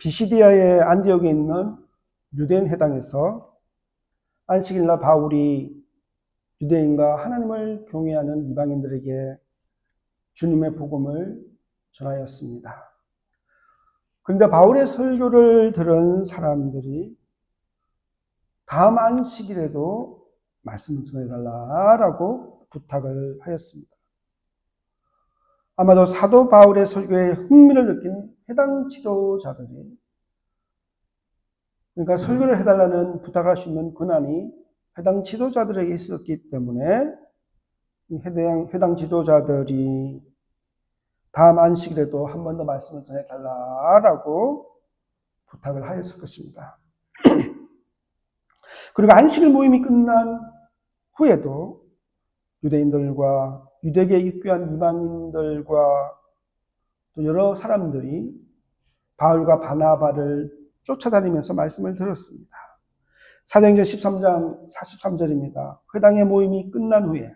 비시디아의 안디옥에 있는 유대인 회당에서 안식일날 바울이 유대인과 하나님을 경외하는 이방인들에게 주님의 복음을 전하였습니다. 그런데 바울의 설교를 들은 사람들이 다음 안식일에도 말씀을 전해달라고 부탁을 하였습니다. 아마도 사도 바울의 설교에 흥미를 느낀 해당 지도자들이, 그러니까 설교를 해달라는 부탁할 수 있는 권한이 해당 지도자들에게 있었기 때문에 해당 지도자들이 다음 안식일에도 한 번 더 말씀을 전해달라고 부탁을 하였을 것입니다. 그리고 안식일 모임이 끝난 후에도 유대인들과 유대계에 입교한 이방인들과 또 여러 사람들이 바울과 바나바를 쫓아다니면서 말씀을 들었습니다. 사도행전 13장 43절입니다. 회당의 모임이 끝난 후에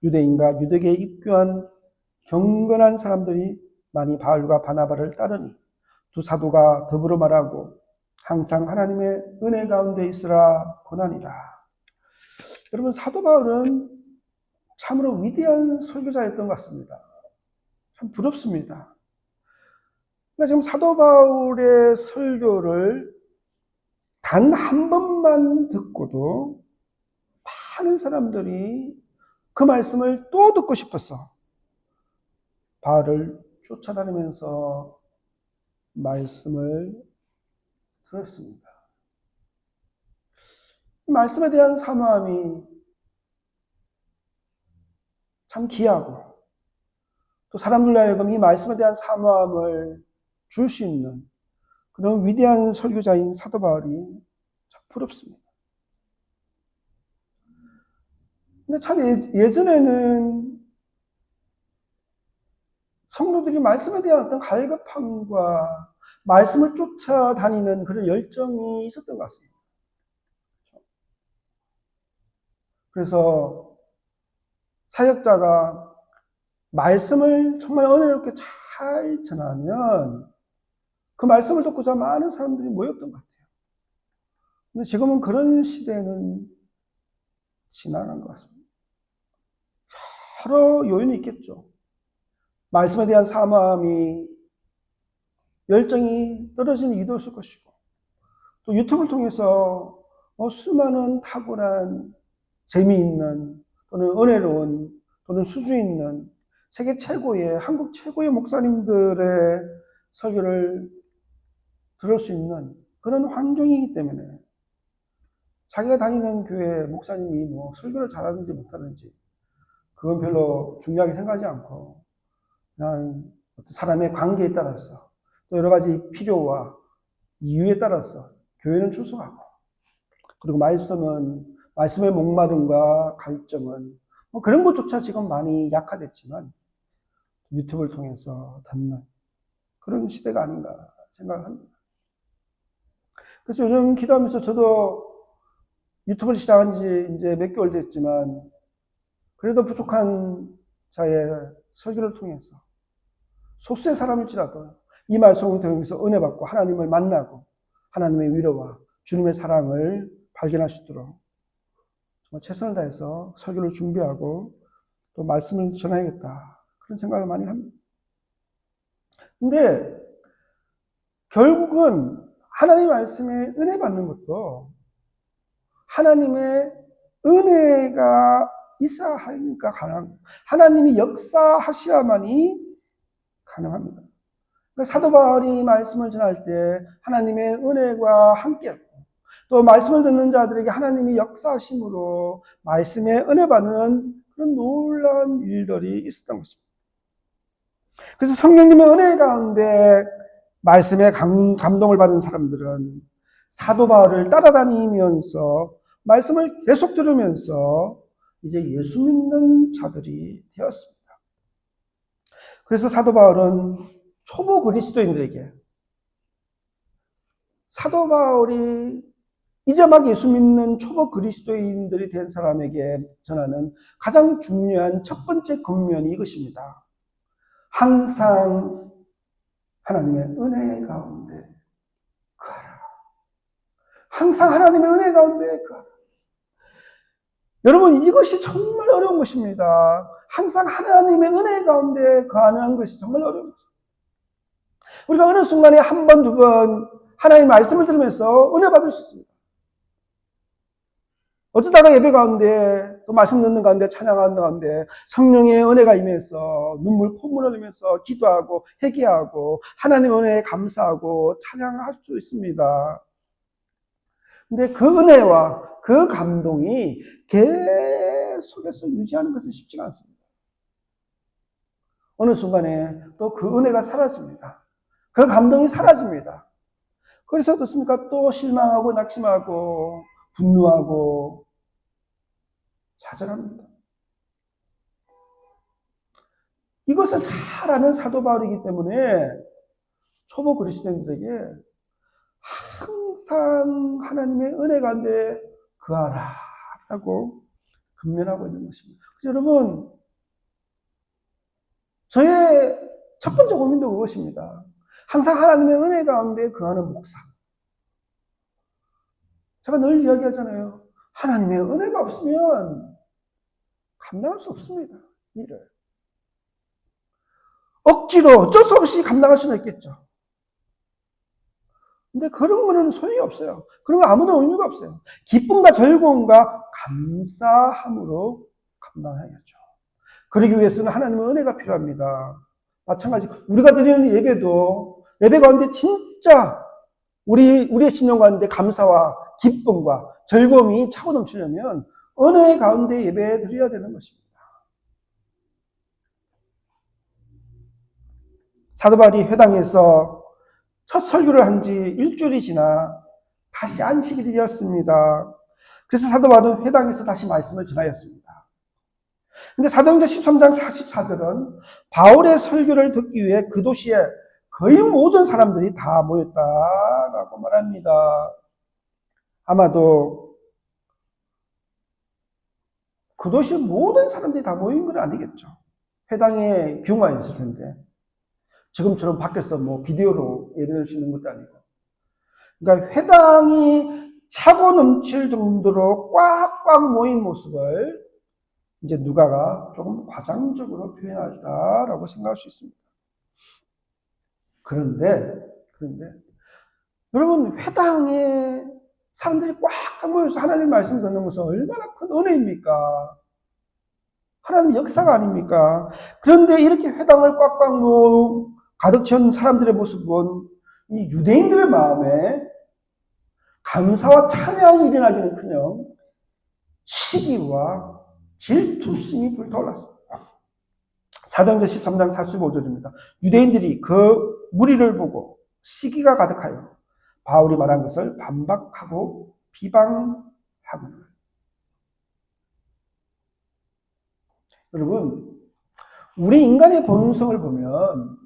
유대인과 유대계에 입교한 경건한 사람들이 많이 바울과 바나바를 따르니 두 사도가 더불어 말하고 항상 하나님의 은혜 가운데 있으라 권하니라. 여러분, 사도 바울은 참으로 위대한 설교자였던 것 같습니다. 참 부럽습니다. 그러니까 지금 사도 바울의 설교를 단 한 번만 듣고도 많은 사람들이 그 말씀을 또 듣고 싶었어. 바울을 쫓아다니면서 말씀을 들었습니다. 말씀에 대한 사모함이 참 귀하고, 또 사람들로 하여금 이 말씀에 대한 사모함을 줄 수 있는 그런 위대한 설교자인 사도 바울이 참 부럽습니다. 근데 참 예전에는 성도들이 말씀에 대한 어떤 갈급함과 말씀을 쫓아다니는 그런 열정이 있었던 것 같습니다. 그래서 사역자가 말씀을 정말 은혜롭게 잘 전하면 그 말씀을 듣고자 많은 사람들이 모였던 것 같아요. 근데 지금은 그런 시대는 지나간 것 같습니다. 여러 요인이 있겠죠. 말씀에 대한 사모함이, 열정이 떨어지는 이유도 있을 것이고, 또 유튜브를 통해서 수많은 탁월한 재미있는 또는 은혜로운 또는 수주 있는 세계 최고의, 한국 최고의 목사님들의 설교를 들을 수 있는 그런 환경이기 때문에 자기가 다니는 교회 목사님이 설교를 잘하는지 못하는지 그건 별로 중요하게 생각하지 않고 그냥 사람의 관계에 따라서 또 여러 가지 필요와 이유에 따라서 교회는 출석하고, 그리고 말씀의 목마름과 갈증은 그런 것조차 지금 많이 약화됐지만 유튜브를 통해서 듣는 그런 시대가 아닌가 생각을 합니다. 그래서 요즘 기도하면서 저도 유튜브를 시작한 지 이제 몇 개월 됐지만 그래도 부족한 자의 설교를 통해서 소수의 사람일지라도 이 말씀을 통해서 은혜 받고 하나님을 만나고 하나님의 위로와 주님의 사랑을 발견할 수 있도록 정말 최선을 다해서 설교를 준비하고 또 말씀을 전해야겠다, 그런 생각을 많이 합니다. 근데 결국은 하나님 말씀에 은혜 받는 것도 하나님의 은혜가 있어야 하니까 가능합니다. 하나님이 역사하셔야만이 가능합니다. 그러니까 사도 바울이 말씀을 전할 때 하나님의 은혜가 함께했고, 또 말씀을 듣는 자들에게 하나님이 역사하심으로 말씀에 은혜 받는 그런 놀라운 일들이 있었던 것입니다. 그래서 성령님의 은혜 가운데 말씀에 감동을 받은 사람들은 사도 바울을 따라다니면서 말씀을 계속 들으면서 이제 예수 믿는 자들이 되었습니다. 그래서 사도 바울은 초보 그리스도인들에게, 사도 바울이 이제 막 예수 믿는 초보 그리스도인들이 된 사람에게 전하는 가장 중요한 첫 번째 권면이 이것입니다. 항상 하나님의 은혜 가운데 항상 하나님의 은혜 가운데 거하라. 여러분, 이것이 정말 어려운 것입니다. 항상 하나님의 은혜 가운데 거하는 것이 정말 어려운 것입니다. 우리가 어느 순간에 한 번, 두 번 하나님의 말씀을 들으면서 은혜 받을 수 있습니다. 어쩌다가 예배 가운데 또 말씀 듣는 가운데 찬양하는 가운데 성령의 은혜가 임해서 눈물 콧물을 흘리면서 기도하고 회개하고 하나님의 은혜에 감사하고 찬양할 수 있습니다. 근데 그 은혜와 그 감동이 계속해서 유지하는 것은 쉽지가 않습니다. 어느 순간에 또 그 은혜가 사라집니다. 그 감동이 사라집니다. 그래서 어떻습니까? 또 실망하고 낙심하고 분노하고 좌절합니다. 이것을 잘 아는 사도 바울이기 때문에 초보 그리스도인들에게 항상 하나님의 은혜 가운데 거하라 라고 권면하고 있는 것입니다. 여러분, 저의 첫 번째 고민도 그것입니다. 항상 하나님의 은혜 가운데 거하는 목사. 제가 늘 이야기하잖아요. 하나님의 은혜가 없으면 감당할 수 없습니다. 일을. 억지로 어쩔 수 없이 감당할 수는 있겠죠. 근데 그런 거는 소용이 없어요. 그런 거 아무런 의미가 없어요. 기쁨과 즐거움과 감사함으로 감당해야죠. 그러기 위해서는 하나님의 은혜가 필요합니다. 마찬가지 우리가 드리는 예배도 예배 가운데 진짜 우리의 신령 가운데 감사와 기쁨과 즐거움이 차고 넘치려면 은혜 가운데 예배 드려야 되는 것입니다. 사도 바울이 회당에서 첫 설교를 한 지 일주일이 지나 다시 안식이 되었습니다. 그래서 사도 바울은 회당에서 다시 말씀을 전하였습니다. 근데 사도행전 13장 44절은 바울의 설교를 듣기 위해 그 도시에 거의 모든 사람들이 다 모였다라고 말합니다. 아마도 그 도시 모든 사람들이 다 모인 건 아니겠죠. 회당에 규모가 있을 텐데 지금처럼 밖에서 뭐 비디오로 예배드릴 수 있는 것도 아니고. 그러니까 회당이 차고 넘칠 정도로 꽉꽉 모인 모습을 이제 누가가 조금 과장적으로 표현하다라고 생각할 수 있습니다. 그런데 여러분, 회당에 사람들이 꽉 모여서 하나님 말씀 듣는 것은 얼마나 큰 은혜입니까? 하나님 역사가 아닙니까? 그런데 이렇게 회당을 꽉꽉 가득 채운 사람들의 모습은 이 유대인들의 마음에 감사와 찬양이 일어나기는커녕 시기와 질투심이 불타올랐습니다. 사도행전 13장 45절입니다. 유대인들이 그 무리를 보고 시기가 가득하여 바울이 말한 것을 반박하고 비방하고. 여러분, 우리 인간의 본성을 보면,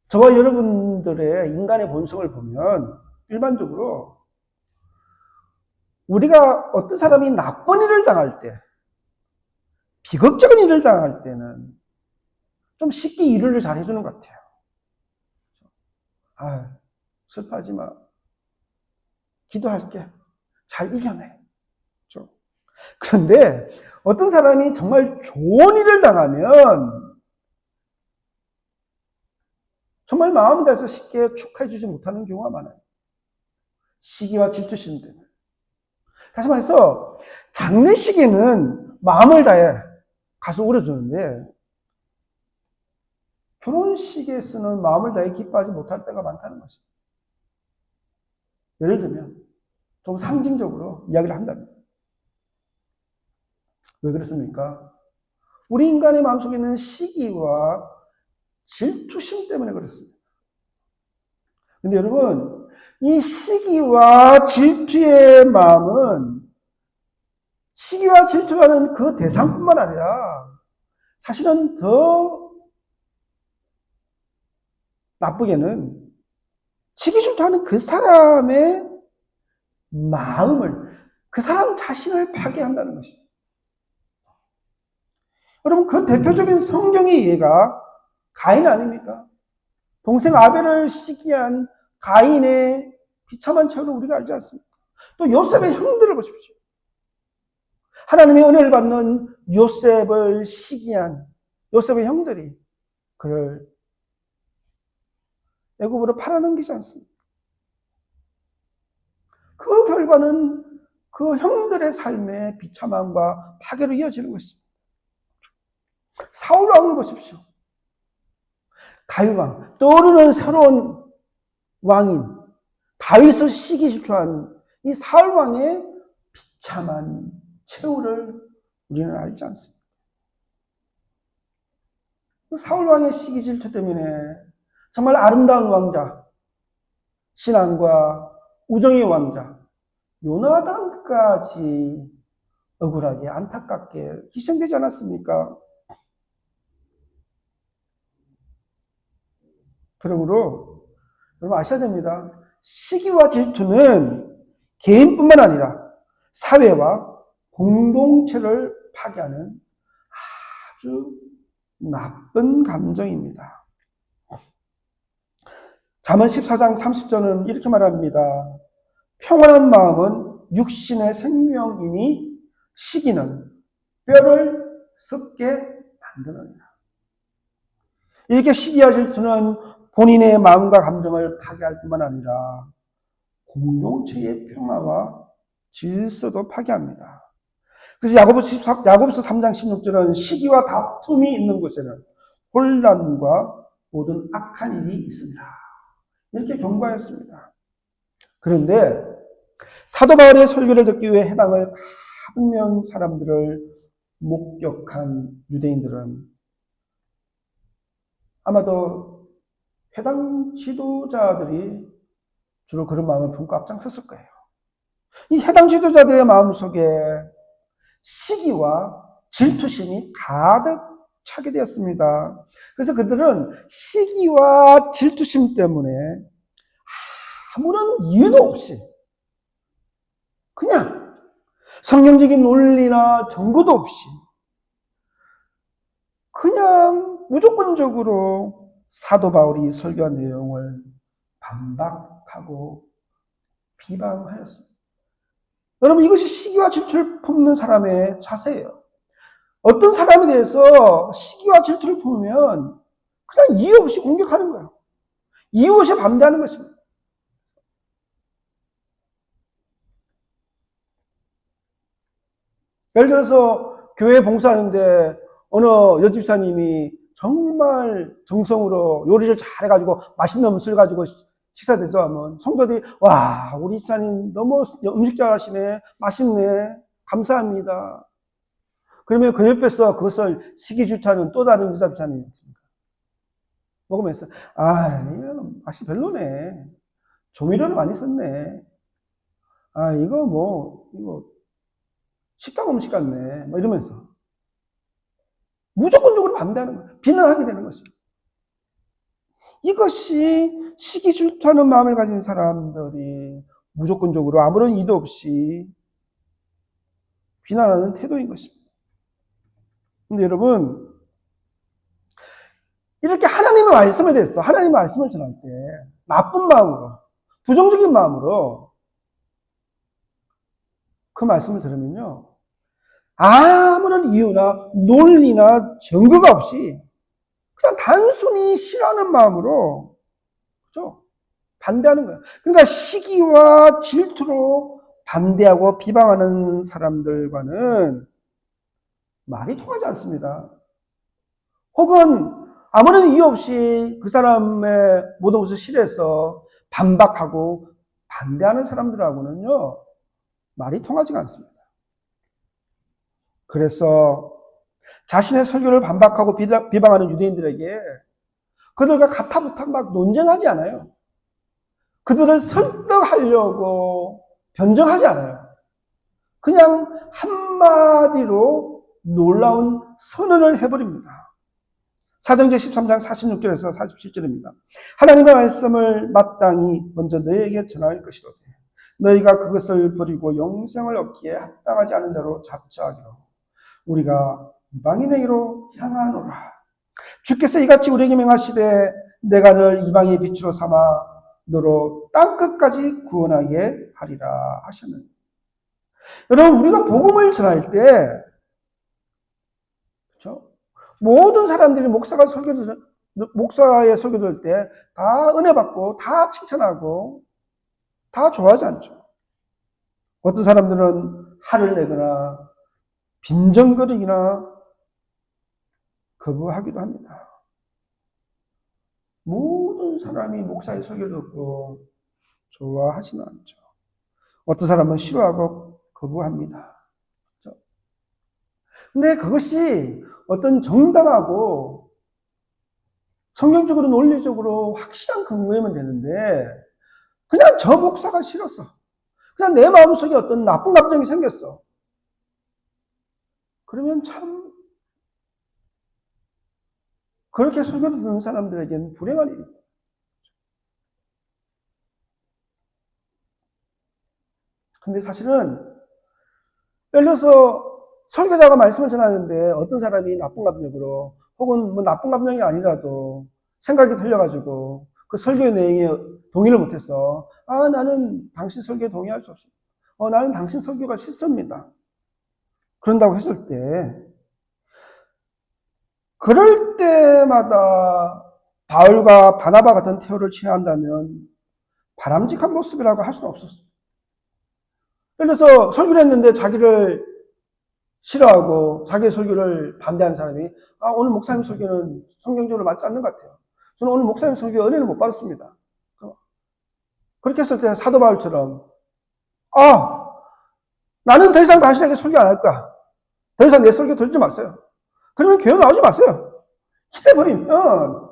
저와 여러분들의 인간의 본성을 보면 일반적으로 우리가 어떤 사람이 나쁜 일을 당할 때, 비극적인 일을 당할 때는 좀 쉽게 위로를 잘 해주는 것 같아요. 아, 슬퍼하지 마. 기도할게. 잘 이겨내. 그런데 어떤 사람이 정말 좋은 일을 당하면 정말 마음 다해서 쉽게 축하해주지 못하는 경우가 많아요. 시기와 질투심 때문에. 다시 말해서 장례식에는 마음을 다해 가서 울어주는데 결혼식에서는 마음을 다해 기뻐하지 못할 때가 많다는 것입니다. 예를 들면 좀 상징적으로 이야기를 한다면 왜 그렇습니까? 우리 인간의 마음속에 있는 시기와 질투심 때문에 그렇습니다. 근데 여러분, 이 시기와 질투의 마음은 시기와 질투하는 그 대상뿐만 아니라 사실은 더 나쁘게는 시기 질투하는 그 사람의 마음을, 그 사람 자신을 파괴한다는 것입니다. 여러분, 그 대표적인 성경의 예가 가인 아닙니까? 동생 아벨을 시기한 가인의 비참한 처를 우리가 알지 않습니까? 또 요셉의 형들을 보십시오. 하나님의 은혜를 받는 요셉을 시기한 요셉의 형들이 그를 애굽으로 팔아넘기지 않습니다. 그 결과는 그 형들의 삶의 비참함과 파괴로 이어지는 것입니다. 사울 왕을 보십시오. 다윗 왕, 떠오르는 새로운 왕인 다윗을 시기 질투한 이 사울 왕의 비참한 최후를 우리는 알지 않습니다. 사울 왕의 시기 질투 때문에 정말 아름다운 왕자, 신앙과 우정의 왕자 요나단까지 억울하게 안타깝게 희생되지 않았습니까? 그러므로 여러분 아셔야 됩니다. 시기와 질투는 개인뿐만 아니라 사회와 공동체를 파괴하는 아주 나쁜 감정입니다. 잠언 14장 30절은 이렇게 말합니다. 평안한 마음은 육신의 생명이니 시기는 뼈를 썩게 만드느니라. 이렇게 시기와 질투는 본인의 마음과 감정을 파괴할 뿐만 아니라 공동체의 평화와 질서도 파괴합니다. 그래서 야고보서 3장 16절은 시기와 다툼이 있는 곳에는 혼란과 모든 악한 일이 있습니다. 이렇게 경고하였습니다. 그런데 사도 바울의 설교를 듣기 위해 해당을 가득면 사람들을 목격한 유대인들은 아마도 해당 지도자들이 주로 그런 마음을 품고 앞장섰을 거예요. 이 해당 지도자들의 마음속에 시기와 질투심이 가득 차게 되었습니다. 그래서 그들은 시기와 질투심 때문에 아무런 이유도 없이 그냥 성경적인 논리나 정보도 없이 그냥 무조건적으로 사도 바울이 설교한 내용을 반박하고 비방하였습니다. 여러분 이것이 시기와 질투를 품는 사람의 자세예요. 어떤 사람에 대해서 시기와 질투를 품으면 그냥 이유 없이 공격하는 거예요. 이유 없이 반대하는 것입니다. 예를 들어서 교회 봉사하는데 어느 여집사님이 정말 정성으로 요리를 잘해가지고 맛있는 음식을 가지고 식사 대접하면 성도들이 와 우리 집사님 너무 음식 잘하시네, 맛있네, 감사합니다. 그러면 그 옆에서 그것을 시기 질투하는 또 다른 여집사님이 있습니다. 먹으면서 이거 맛이 별로네, 조미료를 많이 썼네, 이거 식당 음식 같네, 뭐 이러면서 무조건적으로 반대하는 거예요. 비난하게 되는 것입니다. 이것이 시기 질투하는 마음을 가진 사람들이 무조건적으로 아무런 이도 없이 비난하는 태도인 것입니다. 근데 여러분, 이렇게 하나님의 말씀에 대해서 하나님의 말씀을 전할 때 나쁜 마음으로, 부정적인 마음으로 그 말씀을 들으면요, 아무런 이유나 논리나 증거가 없이 그냥 단순히 싫어하는 마음으로 그렇죠? 반대하는 거예요. 그러니까 시기와 질투로 반대하고 비방하는 사람들과는 말이 통하지 않습니다. 혹은 아무런 이유 없이 그 사람의 모든 것을 싫어해서 반박하고 반대하는 사람들하고는요 말이 통하지가 않습니다. 그래서 자신의 설교를 반박하고 비방하는 유대인들에게 그들과 가타부탁 막 논쟁하지 않아요. 그들을 설득하려고 변정하지 않아요. 그냥 한마디로 놀라운 선언을 해버립니다. 사도행전 13장 46절에서 47절입니다. 하나님의 말씀을 마땅히 먼저 너희에게 전할 것이로되 너희가 그것을 버리고 영생을 얻기에 합당하지 않은 자로 자처하기로 우리가 이방인에게로 향하노라. 주께서 이같이 우리에게 명하시되 내가 너를 이방의 빛으로 삼아 너로 땅끝까지 구원하게 하리라 하셨는. 여러분, 우리가 복음을 전할 때, 그렇죠? 모든 사람들이 목사의 설교 들을 때 다 은혜 받고 다 칭찬하고 다 좋아하지 않죠. 어떤 사람들은 화를 내거나 빈정거리거나 거부하기도 합니다. 모든 사람이 목사의 설교를 듣고 좋아하지는 않죠. 어떤 사람은 싫어하고 거부합니다. 그렇죠? 근데 그것이 어떤 정당하고 성경적으로 논리적으로 확실한 근거이면 되는데 그냥 저 목사가 싫었어. 그냥 내 마음속에 어떤 나쁜 감정이 생겼어. 그러면 참 그렇게 설교를 듣는 사람들에게는 불행한 일입니다. 근데 사실은 예를 들어서 설교자가 말씀을 전하는데 어떤 사람이 나쁜 감정으로 혹은 뭐 나쁜 감정이 아니라도 생각이 틀려가지고 그 설교의 내용에 동의를 못해서 나는 당신 설교에 동의할 수 없습니다. 나는 당신 설교가 싫습니다. 그런다고 했을 때 그럴 때마다 바울과 바나바 같은 태도를 취한다면 바람직한 모습이라고 할 수는 없었어요. 예를 들어서 설교를 했는데 자기를 싫어하고 자기의 설교를 반대하는 사람이 오늘 목사님 설교는 성경적으로 맞지 않는 것 같아요. 저는 오늘 목사님 설교에 은혜를 못 받았습니다. 그렇게 했을 때는 사도 바울처럼 나는 더 이상 당신에게 설교 안 할 거야. 더 이상 내 설교 들지 마세요. 그러면 교회 나오지 마세요. 이래버리면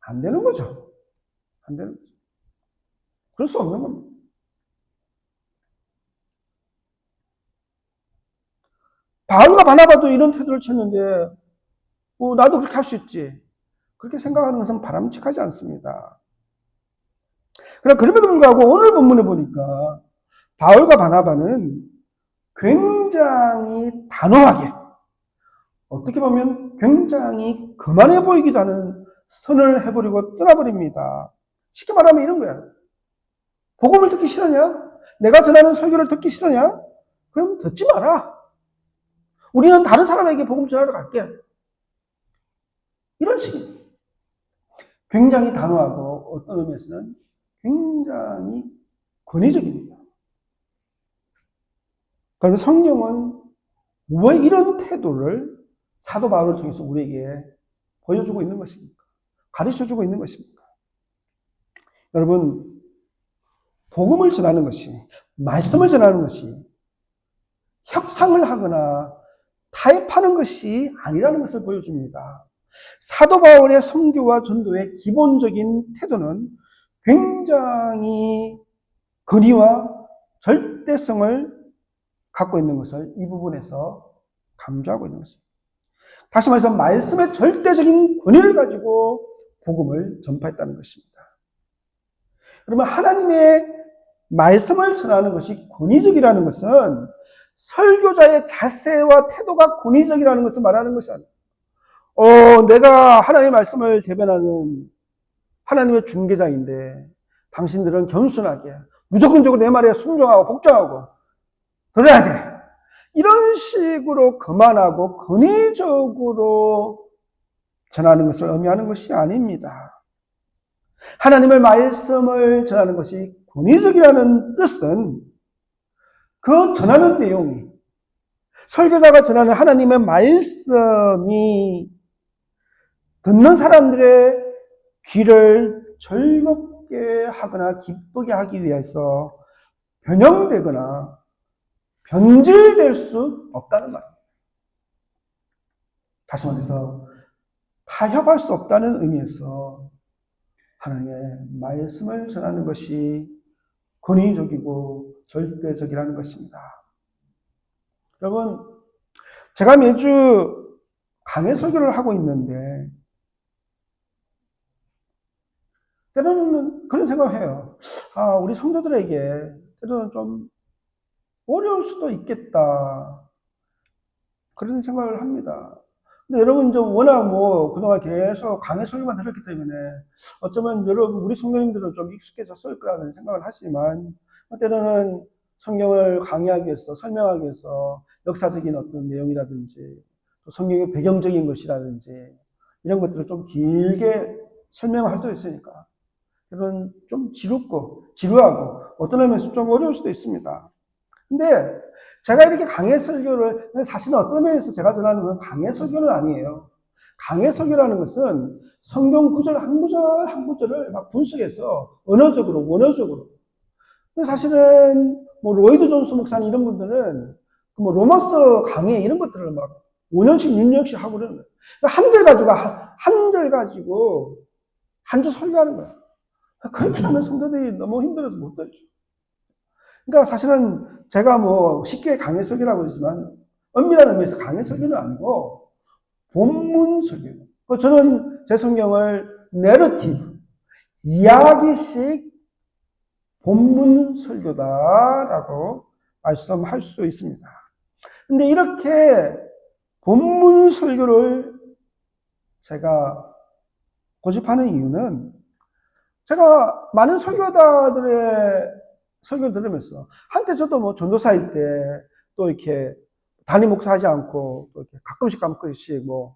안 되는 거죠. 안 되는 거죠. 그럴 수 없는 겁니다. 바울과 바나바도 이런 태도를 쳤는데 나도 그렇게 할 수 있지. 그렇게 생각하는 것은 바람직하지 않습니다. 그러나 그럼에도 불구하고 오늘 본문에 보니까 바울과 바나바는 굉장히 단호하게, 어떻게 보면 굉장히 거만해 보이기도 하는 선을 해버리고 떠나버립니다. 쉽게 말하면 이런 거야. 복음을 듣기 싫으냐? 내가 전하는 설교를 듣기 싫으냐? 그럼 듣지 마라. 우리는 다른 사람에게 복음 전하러 갈게. 이런 식이에요. 굉장히 단호하고 어떤 의미에서는 굉장히 권위적입니다. 그러면 성경은 왜 이런 태도를 사도 바울을 통해서 우리에게 보여주고 있는 것입니까? 가르쳐주고 있는 것입니까? 여러분, 복음을 전하는 것이, 말씀을 전하는 것이 협상을 하거나 타협하는 것이 아니라는 것을 보여줍니다. 사도 바울의 선교와 전도의 기본적인 태도는 굉장히 근위와 절대성을 갖고 있는 것을 이 부분에서 강조하고 있는 것입니다. 다시 말해서 말씀의 절대적인 권위를 가지고 복음을 전파했다는 것입니다. 그러면 하나님의 말씀을 전하는 것이 권위적이라는 것은 설교자의 자세와 태도가 권위적이라는 것을 말하는 것이 아니에요. 내가 하나님의 말씀을 대변하는 하나님의 중개자인데 당신들은 겸손하게 무조건적으로 내 말에 순종하고 복종하고 들어야 돼. 이런 식으로 거만하고 권위적으로 전하는 것을 의미하는 것이 아닙니다. 하나님의 말씀을 전하는 것이 권위적이라는 뜻은 그 전하는 내용이 설교자가 전하는 하나님의 말씀이 듣는 사람들의 귀를 즐겁게 하거나 기쁘게 하기 위해서 변형되거나 변질될 수 없다는 말입니다. 다시 말해서 타협할 수 없다는 의미에서 하나님의 말씀을 전하는 것이 권위적이고 절대적이라는 것입니다. 여러분, 제가 매주 강해 설교를 하고 있는데 때로는 그런 생각을 해요. 우리 성도들에게 때로는 좀 어려울 수도 있겠다. 그런 생각을 합니다. 근데 여러분, 워낙 그동안 계속 강해 설교만 들었기 때문에 어쩌면 여러분, 우리 성도님들은 좀 익숙해졌을 거라는 생각을 하지만 때로는 성경을 강의하기 위해서, 설명하기 위해서 역사적인 어떤 내용이라든지 또 성경의 배경적인 것이라든지 이런 것들을 좀 길게 설명할 수도 있으니까 그런 좀 지루하고 어떤 의미에서 좀 어려울 수도 있습니다. 근데 제가 이렇게 강해 설교를, 사실은 어떤 면에서 제가 전하는 건 강해 설교는 아니에요. 강해 설교라는 것은 성경 구절 한 구절 한 구절을 막 분석해서 언어적으로, 원어적으로. 근데 사실은 뭐 로이드 존스 목사님 이런 분들은 뭐 로마서 강해 이런 것들을 막 5년씩 6년씩 하고 그러는 거예요. 한 절 가지고 한 절 가지고 한 주 설교하는 거야. 그렇게 하면 성도들이 너무 힘들어서 못 들죠. 그러니까 사실은 제가 뭐 쉽게 강해 설교라고 그러지만 엄밀한 의미에서 강해 설교는 아니고 본문 설교. 저는 제 성경을 내러티브, 이야기식 본문 설교다라고 말씀할 수 있습니다. 근데 이렇게 본문 설교를 제가 고집하는 이유는 제가 많은 설교자들의 설교 들으면서 한때 저도 뭐 전도사일 때 또 이렇게 담임 목사 하지 않고 또 이렇게 가끔씩 뭐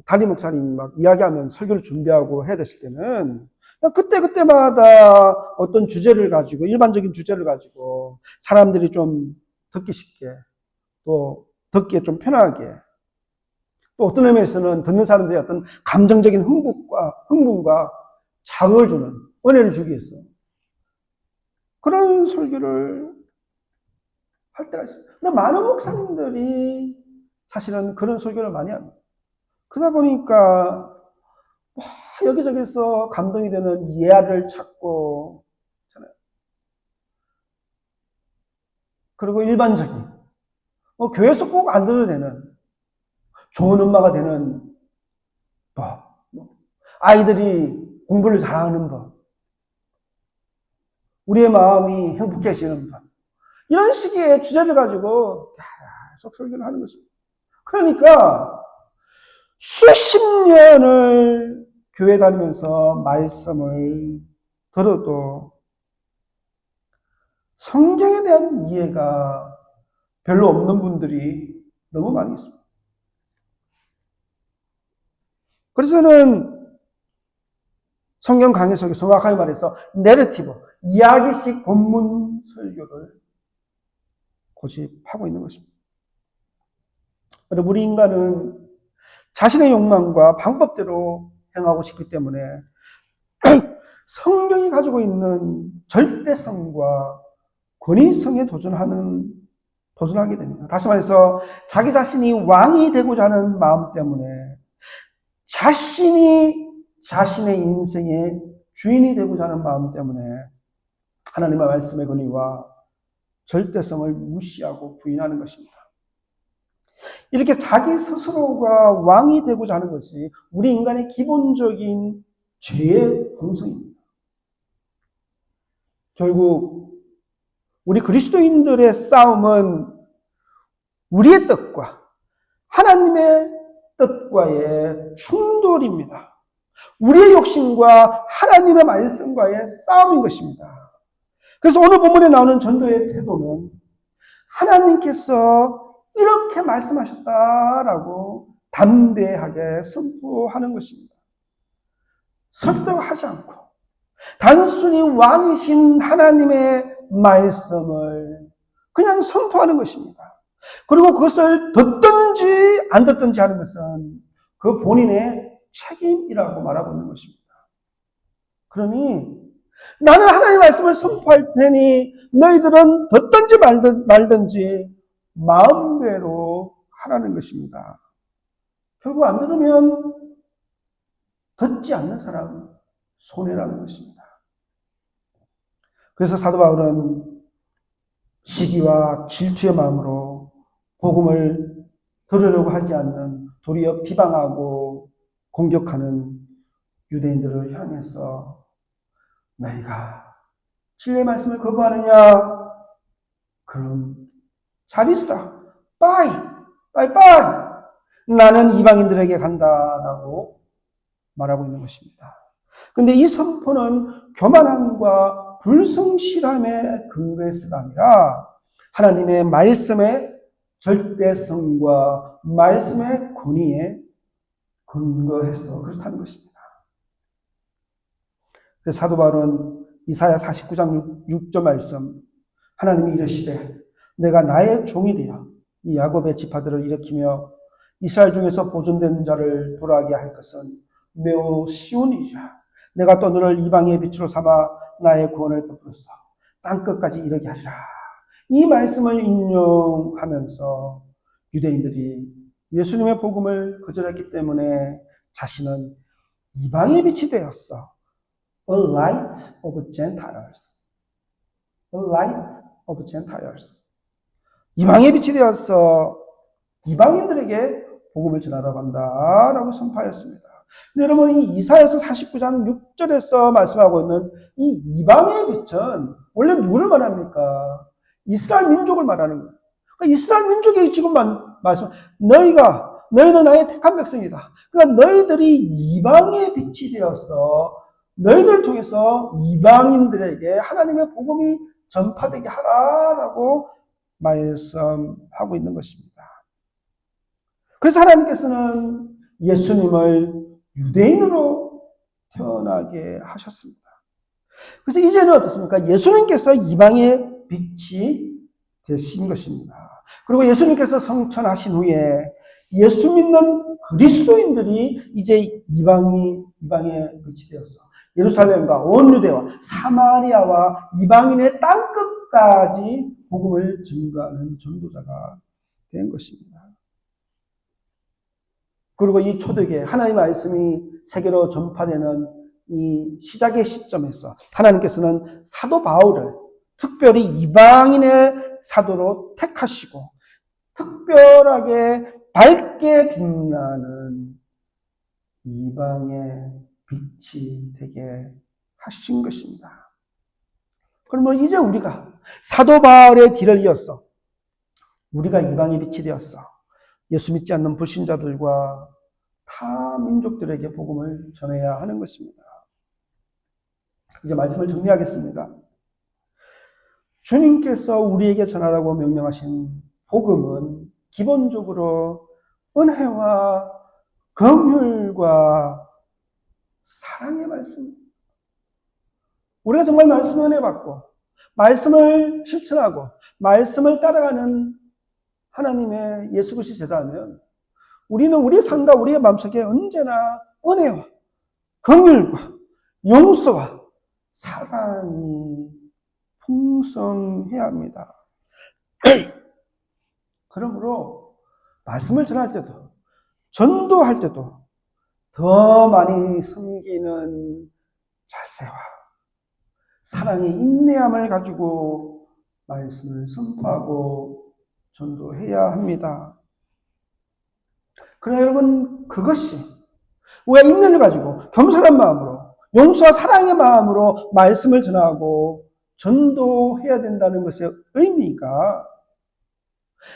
담임 목사님 막 이야기하면 설교를 준비하고 해야 됐을 때는 그때마다 어떤 주제를 가지고 일반적인 주제를 가지고 사람들이 좀 듣기 쉽게 또 듣기에 좀 편하게 또 어떤 의미에서는 듣는 사람들이 어떤 감정적인 흥분과 자극을 주는 은혜를 주기 위해서 그런 설교를 할 때가 있어요. 근데 많은 목사님들이 사실은 그런 설교를 많이 합니다. 그러다 보니까 여기저기서 감동이 되는 예화를 찾고 그리고 일반적인 교회에서 꼭 안 들어도 되는 좋은 엄마가 되는 법, 아이들이 공부를 잘하는 법, 우리의 마음이 행복해지는 법, 이런 식의 주제를 가지고 계속 설교를 하는 것입니다. 그러니까 수십 년을 교회 다니면서 말씀을 들어도 성경에 대한 이해가 별로 없는 분들이 너무 많이 있습니다. 그래서 저는 성경 강의 속에 정확하게 말해서 내러티브, 이야기식 본문 설교를 고집하고 있는 것입니다. 우리 인간은 자신의 욕망과 방법대로 행하고 싶기 때문에 성경이 가지고 있는 절대성과 권위성에 도전하게 됩니다. 다시 말해서 자기 자신이 왕이 되고자 하는 마음 때문에 자신이 자신의 인생의 주인이 되고자 하는 마음 때문에 하나님의 말씀의 권위와 절대성을 무시하고 부인하는 것입니다. 이렇게 자기 스스로가 왕이 되고자 하는 것이 우리 인간의 기본적인 죄의 본성입니다. 결국 우리 그리스도인들의 싸움은 우리의 뜻과 하나님의 뜻과의 충돌입니다. 우리의 욕심과 하나님의 말씀과의 싸움인 것입니다. 그래서 오늘 본문에 나오는 전도의 태도는 하나님께서 이렇게 말씀하셨다라고 담대하게 선포하는 것입니다. 설득하지 않고 단순히 왕이신 하나님의 말씀을 그냥 선포하는 것입니다. 그리고 그것을 듣든지 안 듣든지 하는 것은 그 본인의 책임이라고 말하고 있는 것입니다. 그러니 나는 하나님의 말씀을 선포할 테니 너희들은 듣든지 말든지 마음대로 하라는 것입니다. 결국 안 들으면 듣지 않는 사람은 손해라는 것입니다. 그래서 사도 바울은 시기와 질투의 마음으로 복음을 들으려고 하지 않는 도리어 비방하고 공격하는 유대인들을 향해서 너희가 진리의 말씀을 거부하느냐? 그럼 잘 있어. 빠이. 나는 이방인들에게 간다라고 말하고 있는 것입니다. 근데 이 선포는 교만함과 불성실함에 근거해서가 아니라 하나님의 말씀의 절대성과 말씀의 권위에 근거해서 그렇다는 것입니다. 그래서 사도 바울은 이사야 49장 6절 말씀, 하나님이 이르시되 내가 나의 종이 되어 이 야곱의 지파들을 일으키며 이스라엘 중에서 보존된 자를 돌아가게 할 것은 매우 쉬운 일이라. 내가 또 너를 이방의 빛으로 삼아 나의 구원을 베풀어서 땅끝까지 이르게 하리라. 이 말씀을 인용하면서 유대인들이 예수님의 복음을 거절했기 때문에 자신은 이방의 빛이 되었어. A light of Gentiles. A light of Gentiles. 이방의 빛이 되어서 이방인들에게 복음을 전하러 간다라고 선포하였습니다. 근데 여러분, 이 이사야서 49장 6절에서 말씀하고 있는 이 이방의 빛은 원래 누구를 말합니까? 이스라엘 민족을 말하는 거예요. 그러니까 이스라엘 민족이 지금 말씀, 너희는 나의 택한 백성이다. 그러니까 너희들이 이방의 빛이 되어서 너희들을 통해서 이방인들에게 하나님의 복음이 전파되게 하라라고 말씀하고 있는 것입니다. 그래서 하나님께서는 예수님을 유대인으로 태어나게 하셨습니다. 그래서 이제는 어떻습니까? 예수님께서 이방의 빛이 되신 것입니다. 그리고 예수님께서 성천하신 후에 예수 믿는 그리스도인들이 이제 이방의 빛이 되어서 예루살렘과 온 유대와 사마리아와 이방인의 땅끝까지 복음을 증거하는 전도자가 된 것입니다. 그리고 이 초대교회 하나님의 말씀이 세계로 전파되는 이 시작의 시점에서 하나님께서는 사도 바울을 특별히 이방인의 사도로 택하시고 특별하게 밝게 빛나는 이방의 빛이 되게 하신 것입니다. 그러면 이제 우리가 사도 바울의 뒤를 이어서 우리가 이방의 빛이 되었어. 예수 믿지 않는 불신자들과 타 민족들에게 복음을 전해야 하는 것입니다. 이제 말씀을 정리하겠습니다. 주님께서 우리에게 전하라고 명령하신 복음은 기본적으로 은혜와 긍휼과 사랑의 말씀. 우리가 정말 말씀을 은혜 받고 말씀을 실천하고 말씀을 따라가는 하나님의 예수 그리스도의 제자면 우리는 우리의 삶과 우리의 마음속에 언제나 은혜와 긍휼과 용서와 사랑이 풍성해야 합니다. 그러므로 말씀을 전할 때도 전도할 때도 더 많이 섬기는 자세와 사랑의 인내함을 가지고 말씀을 선포하고 전도해야 합니다. 그러나 여러분, 그것이 우리가 인내를 가지고 겸손한 마음으로 용서와 사랑의 마음으로 말씀을 전하고 전도해야 된다는 것의 의미가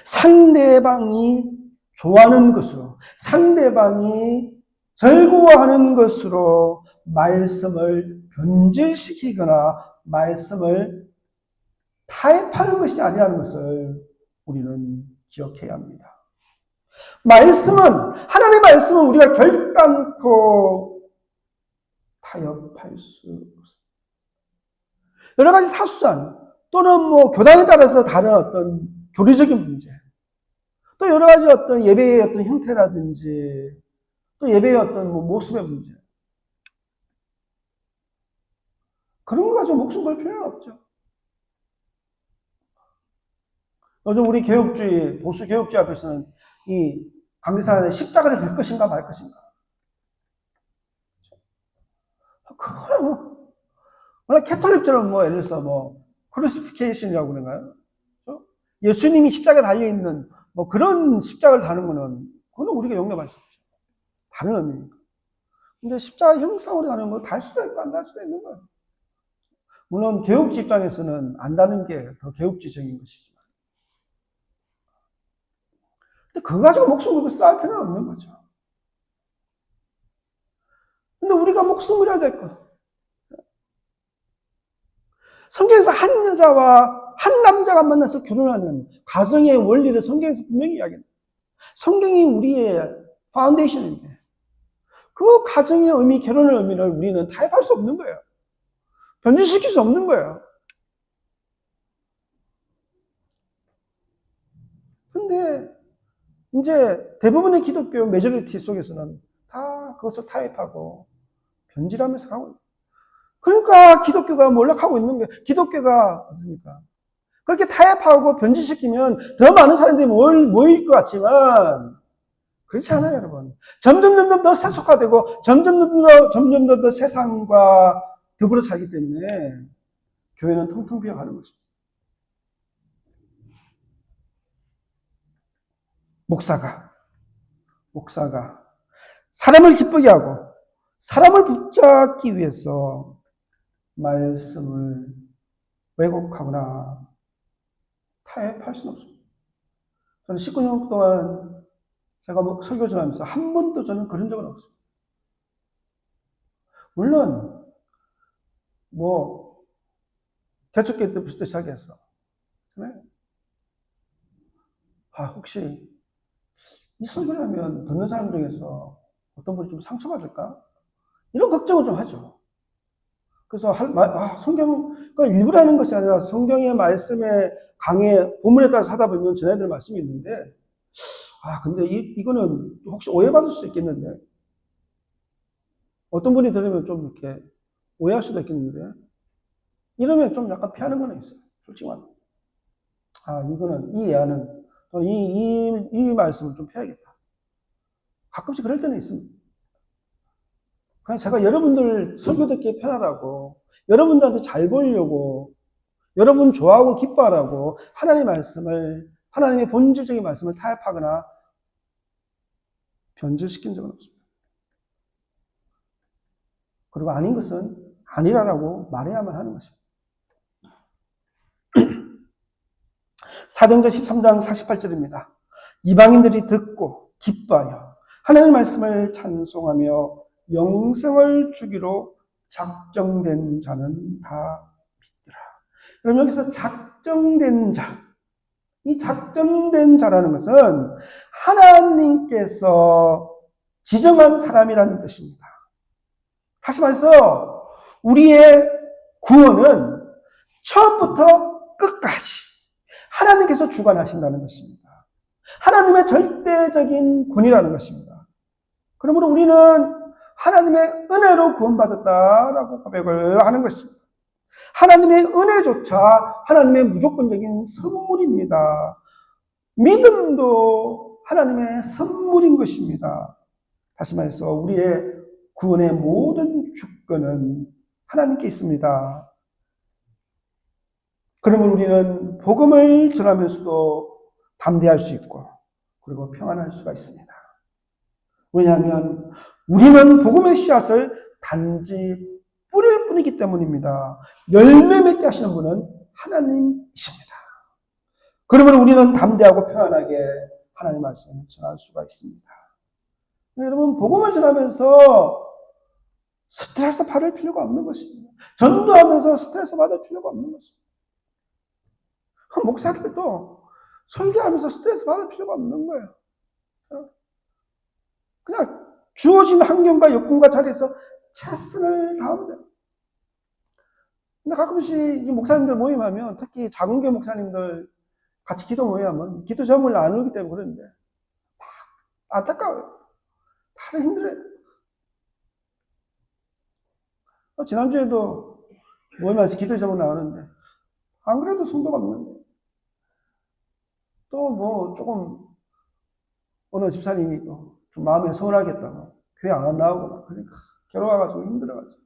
상대방이 좋아하는 것으로, 상대방이 즐거워하는 것으로 말씀을 변질시키거나 말씀을 타협하는 것이 아니라는 것을 우리는 기억해야 합니다. 하나님의 말씀은 우리가 결단코 타협할 수 없습니다. 여러 가지 사수안 또는 교단에 따라서 다른 어떤 교리적인 문제, 또 여러 가지 어떤 예배의 어떤 형태라든지, 또 예배의 어떤 모습의 문제. 그런 거 가지고 목숨 걸 필요는 없죠. 요즘 우리 개혁주의, 보수 개혁주의 앞에서는 이 강대상의 십자가를 들 것인가 말 것인가. 그거는 워낙 캐톨릭처럼 예를 들어서 크루시피케이션이라고 그러나요? 예수님이 십자가에 달려있는 그런 십자가를 다는 거는 그거는 우리가 용납할 수 없죠. 다른 의미니까. 근데 십자가 형상으로 다는 거 달 수도 있고 안 달 수도 있는 거예요. 물론 개혁주 입장에서는 안 다는 게 더 개혁주의적인 것이지만. 근데 그거 가지고 목숨 걸고 싸울 필요는 없는 거죠. 근데 우리가 목숨 걸어야 될 거. 성경에서 한 여자와 한 남자가 만나서 결혼하는 가정의 원리를 성경에서 분명히 이야기합니다. 성경이 우리의 파운데이션인데 그 가정의 의미, 결혼의 의미를 우리는 타협할 수 없는 거예요. 변질시킬 수 없는 거예요. 근데 이제 대부분의 기독교 메조리티 속에서는 다 그것을 타협하고 변질하면서 가고 있어요. 그러니까 기독교가 몰락하고 있는 거예요. 기독교가 어떻습니까? 그렇게 타협하고 변질시키면 더 많은 사람들이 모일 것 같지만 그렇지 않아요, 여러분. 점점 더 세속화되고 점점 더 세상과 더불어 살기 때문에 교회는 텅텅 비어가는 것입니다. 목사가 사람을 기쁘게 하고 사람을 붙잡기 위해서 말씀을 왜곡하거나 타협할 수는 없습니다. 저는 19년 동안 제가 설교 전하면서 한 번도 저는 그런 적은 없습니다. 물론 개척교 때부터 시작해서 혹시 이 설교를 하면 듣는 사람 중에서 어떤 분이 좀 상처받을까? 이런 걱정을 좀 하죠. 그래서 성경, 그러니까 일부러 하는 것이 아니라 성경의 말씀에 본문에 따라서 하다 보면 전해야 될 말씀이 있는데, 근데 이거는 혹시 오해받을 수 있겠는데, 어떤 분이 들으면 좀 이렇게 오해할 수도 있겠는데, 이러면 좀 약간 피하는 건 있어요. 솔직히 말하면. 이 예화는, 이 말씀을 좀 피하겠다. 가끔씩 그럴 때는 있습니다. 그냥 제가 여러분들 설교 듣기 편하라고, 여러분들한테 잘 보이려고, 여러분 좋아하고 기뻐하라고 하나님의 본질적인 말씀을 타협하거나 변질시킨 적은 없습니다. 그리고 아닌 것은 아니라고 말해야만 하는 것입니다. 사도행전 13장 48절입니다. 이방인들이 듣고 기뻐하여 하나님의 말씀을 찬송하며 영생을 주기로 작정된 자는 다 믿더라. 그럼 여기서 작정된 자, 이 작정된 자라는 것은 하나님께서 지정한 사람이라는 뜻입니다. 다시 말해서 우리의 구원은 처음부터 끝까지 하나님께서 주관하신다는 것입니다. 하나님의 절대적인 권위라는 것입니다. 그러므로 우리는 하나님의 은혜로 구원받았다라고 고백을 하는 것입니다. 하나님의 은혜조차 하나님의 무조건적인 선물입니다. 믿음도 하나님의 선물인 것입니다. 다시 말해서 우리의 구원의 모든 주권은 하나님께 있습니다. 그러면 우리는 복음을 전하면서도 담대할 수 있고 그리고 평안할 수가 있습니다. 왜냐하면 우리는 복음의 씨앗을 단지 뿌릴 뿐이기 때문입니다. 열매 맺게 하시는 분은 하나님이십니다. 그러면 우리는 담대하고 평안하게 하나님의 말씀을 전할 수가 있습니다. 여러분, 복음을 전하면서 스트레스 받을 필요가 없는 것입니다. 전도하면서 스트레스 받을 필요가 없는 것입니다. 목사들도 설교하면서 스트레스 받을 필요가 없는 거예요. 그냥 주어진 환경과 여건과 자리에서 최선을 다하면 돼요. 근데 가끔씩 이 목사님들 모임하면, 특히 작은 교회 목사님들 같이 기도 모임하면 기도 제목을 나누기 때문에 그러는데 안타까워요. 다들 힘들어요. 지난주에도 모임에서 기도 제목 나오는데 안 그래도 성도가 없는데 또 조금 어느 집사님이 좀 마음에 서운하겠다고 교회 안 나오고 그러니까 괴로워가지고 힘들어가지고.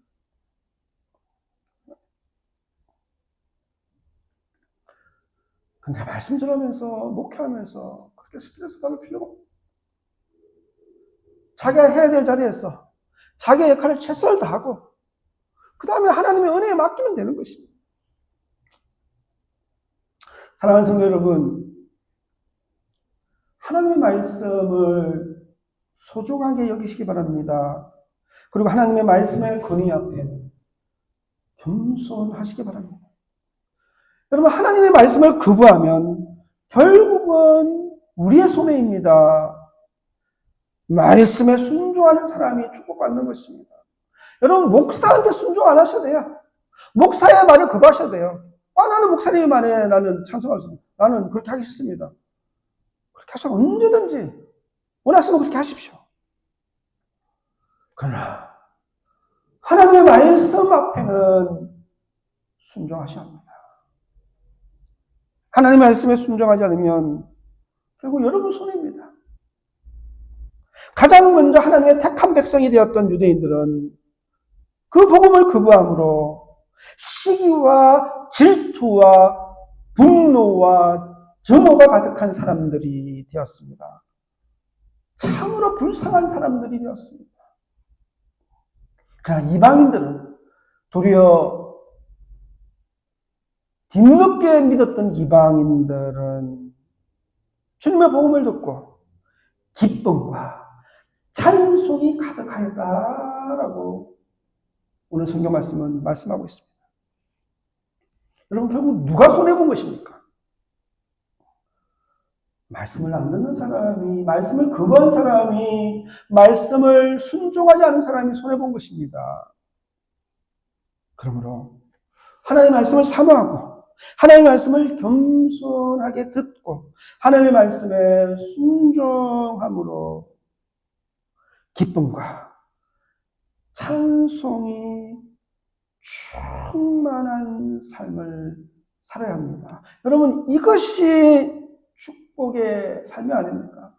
근데 말씀 전하면서 목회하면서 그렇게 스트레스 받을 필요가 없어요. 자기가 해야 될 자리에서 자기의 역할을 최선을 다하고 그 다음에 하나님의 은혜에 맡기면 되는 것입니다. 사랑하는 성도 여러분, 하나님의 말씀을 소중하게 여기시기 바랍니다. 그리고 하나님의 말씀의 권위 앞에 겸손하시기 바랍니다. 여러분, 하나님의 말씀을 거부하면 결국은 우리의 손해입니다. 말씀에 순종하는 사람이 축복받는 것입니다. 여러분, 목사한테 순종 안 하셔도 돼요. 목사의 말을 거부하셔도 돼요. 나는 목사님의 말에 나는 찬성할 수 있습니다. 나는 그렇게 하기 싫습니다. 그렇게 하시면 언제든지 원하시면 그렇게 하십시오. 그러나 하나님의 말씀 앞에는 순종하셔야 합니다. 하나님의 말씀에 순종하지 않으면 결국 여러분 손해입니다. 가장 먼저 하나님의 택한 백성이 되었던 유대인들은 그 복음을 거부함으로 시기와 질투와 분노와 증오가 가득한 사람들이 되었습니다. 참으로 불쌍한 사람들이 되었습니다. 그러나 이방인들은 도리어 뒤늦게 믿었던 이방인들은 주님의 복음을 듣고 기쁨과 찬송이 가득하였다라고 오늘 성경 말씀은 말씀하고 있습니다. 여러분, 결국 누가 손해본 것입니까? 말씀을 안 듣는 사람이, 말씀을 거부한 사람이, 말씀을 순종하지 않은 사람이 손해본 것입니다. 그러므로 하나님의 말씀을 사모하고 하나님의 말씀을 겸손하게 듣고 하나님의 말씀에 순종함으로 기쁨과 찬송이 충만한 삶을 살아야 합니다. 여러분, 이것이 축복의 삶이 아닙니까?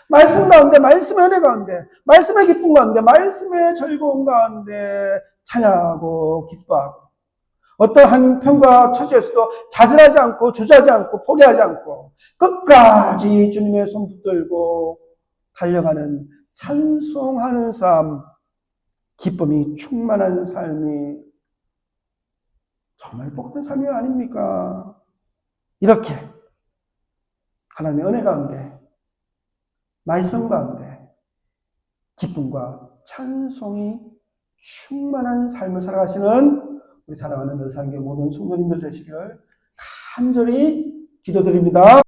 말씀 가운데, 말씀의 은혜 가운데, 말씀의 기쁨 가운데, 말씀의 즐거움 가운데 찬양하고 기뻐하고 어떠한 편과 처지에서도 좌절하지 않고 주저하지 않고 포기하지 않고 끝까지 주님의 손 붙들고 달려가는 찬송하는 삶, 기쁨이 충만한 삶이 정말 복된 삶이 아닙니까? 이렇게 하나님의 은혜 가운데, 말씀 가운데 기쁨과 찬송이 충만한 삶을 살아가시는 우리 사랑하는 늘상교회 모든 성도님들 되시길 간절히 기도드립니다.